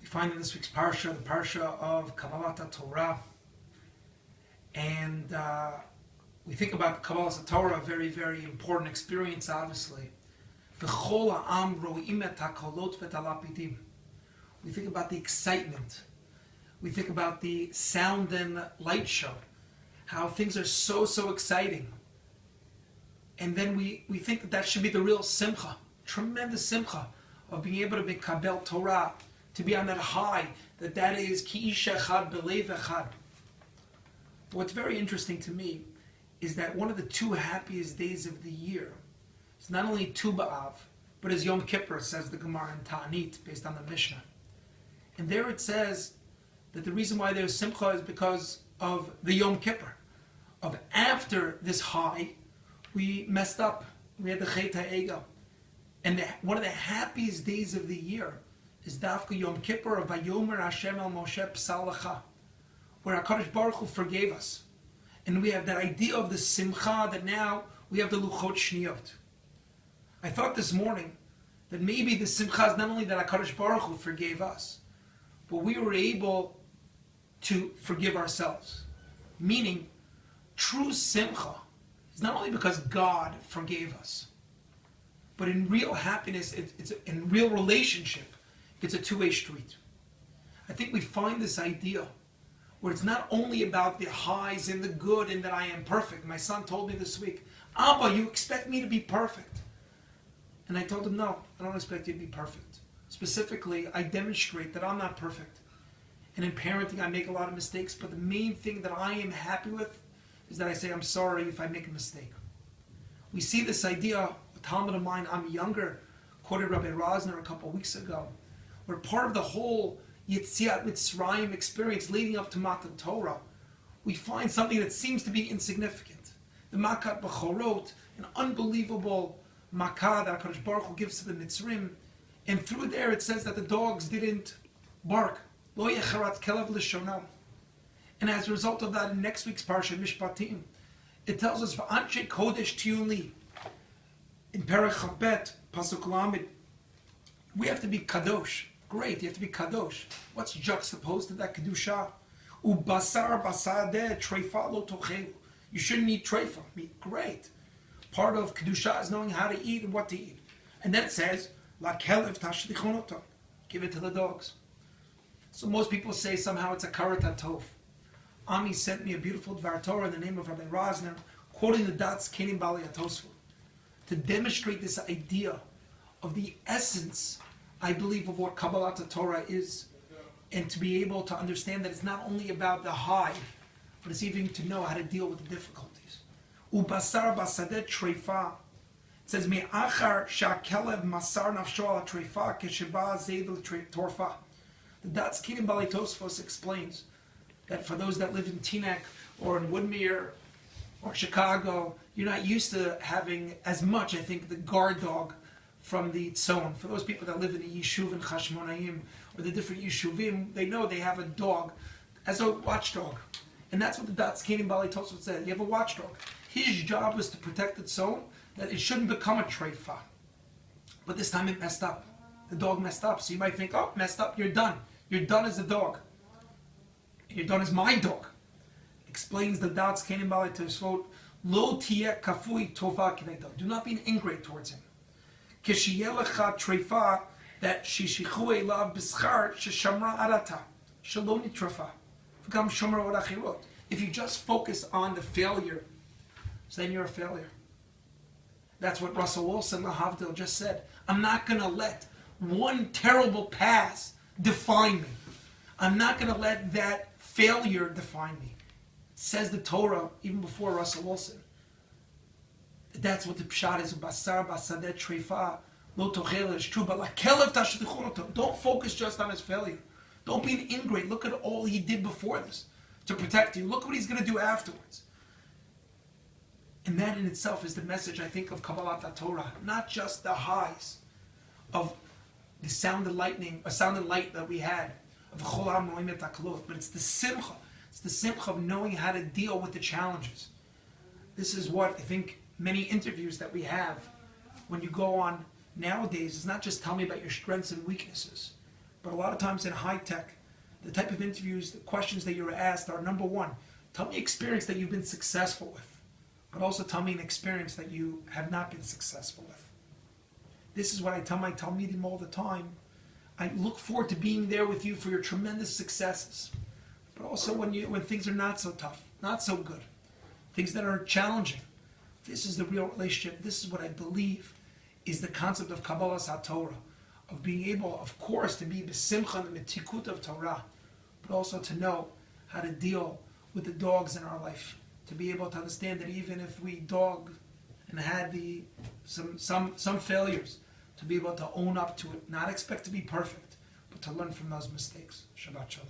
find in this week's Parsha, the Parsha of Kabbalat Torah. And we think about Kabbalat Torah, a very, very important experience, obviously. We think about the excitement. We think about the sound and light show, how things are so exciting. And then we think that should be the real simcha, tremendous simcha of being able to be kabel Torah, to be on that high, that is ki ish echad belev echad. What's very interesting to me is that one of the two happiest days of the year is not only Tu B'Av, but is Yom Kippur, says the Gemara in Ta'anit, based on the Mishnah. And there it says that the reason why there's simcha is because of the Yom Kippur, of after this high, we messed up. We had the Chet HaEgel. And one of the happiest days of the year is Dafka Yom Kippur of Vayomer Hashem El Moshe Psal Lecha, where HaKadosh Baruch Hu forgave us. And we have that idea of the simcha, that now we have the Luchot Shniyot. I thought this morning that maybe the simcha is not only that HaKadosh Baruch Hu forgave us, but we were able to forgive ourselves. Meaning, true simcha is not only because God forgave us, but in real happiness, it's in real relationship, it's a two-way street. I think we find this idea where it's not only about the highs and the good and that I am perfect. My son told me this week, Abba, you expect me to be perfect. And I told him, no, I don't expect you to be perfect. Specifically, I demonstrate that I'm not perfect. And in parenting, I make a lot of mistakes, but the main thing that I am happy with is that I say, I'm sorry if I make a mistake. We see this idea, a Talmud of mine, I'm younger, quoted Rabbi Rosner a couple of weeks ago, where part of the whole Yitziat Mitzrayim experience leading up to Matan Torah, we find something that seems to be insignificant. The Makat B'chorot, an unbelievable Makat that HaKadosh Baruch Hu gives to the Mitzrim, and through there it says that the dogs didn't bark. Lo yecharat kelev l'shonam. And as a result of that, in next week's Parsha, Mishpatim, it tells us, V'anshe kodesh tiyun li. In Perek Chavbet, Pasuk Lamed, we have to be kadosh. Great, you have to be kadosh. What's juxtaposed to that kedusha? Ubasar basadeh treifa lo tochelu. You shouldn't eat treifa, meat. Great. Part of kedusha is knowing how to eat and what to eat. And then it says, La kelev tashlichonoto. Give it to the dogs. So most people say somehow it's a karat hatov. Ami sent me a beautiful Dvar Torah in the name of Rabbi Rosner, quoting the Dats Kenim Bali Atosfu, to demonstrate this idea of the essence, I believe, of what Kabbalat Torah is, and to be able to understand that it's not only about the high, but it's even to know how to deal with the difficulties. Ubasar basadet treifa. It says, Me'achar sha'kelev masar nafsho ala treifa kesheba zeidel torfa. The Dats Kenim Bali Tosfos explains that for those that live in Teaneck or in Woodmere or Chicago, you're not used to having as much, I think, the guard dog from the tzon. For those people that live in the Yishuv and Chashmonaim or the different Yishuvim, they know they have a dog as a watchdog. And that's what the Dats Kenim Bali Tosfot said. You have a watchdog. His job was to protect the tzon, that it shouldn't become a treifa. But this time it messed up. The dog messed up. So you might think, oh, messed up, you're done. You're done as a dog. You're done as my dog. Explains the Dats Kenim Bali Tosfot, Lo tiyeh kafui tova kinegdo. Do not be an ingrate towards him. Kishiyelecha treifa, that shishichu elav b'schar sheshamra arata shalom nitrafa v'gam shomer od achirot. If you just focus on the failure, so then you're a failure. That's what Russell Wilson, the Hakotel, just said. I'm not going to let one terrible pass define me. I'm not going to let that failure define me. Says the Torah, even before Russell Wilson. That's what the Pshat is. Basar basadet treifa lo tochel is true. But like kelev tashlichonoto. Don't focus just on his failure. Don't be an ingrate. Look at all he did before this to protect you. Look what he's going to do afterwards. And that in itself is the message, I think, of Kabbalat Torah. Not just the highs of the sound and lightning, a sound and light that we had of cholam noim et hakolot, but it's the simcha. It's the simcha of knowing how to deal with the challenges. This is what I think many interviews that we have when you go on nowadays is not just tell me about your strengths and weaknesses, But a lot of times in high tech, the type of interviews, the questions that you're asked are, number one, tell me experience that you've been successful with, but also tell me an experience that you have not been successful with. This is what I tell my Talmidim all the time. I look forward to being there with you for your tremendous successes, but also when things are not so tough, not so good, things that are challenging. This is the real relationship. This is what I believe is the concept of Kabbalas HaTorah, of being able, of course, to be besimcha and the mitikut of Torah, but also to know how to deal with the dogs in our life, to be able to understand that even if we dog and had some failures, to be able to own up to it, not expect to be perfect, but to learn from those mistakes. Shabbat Shalom.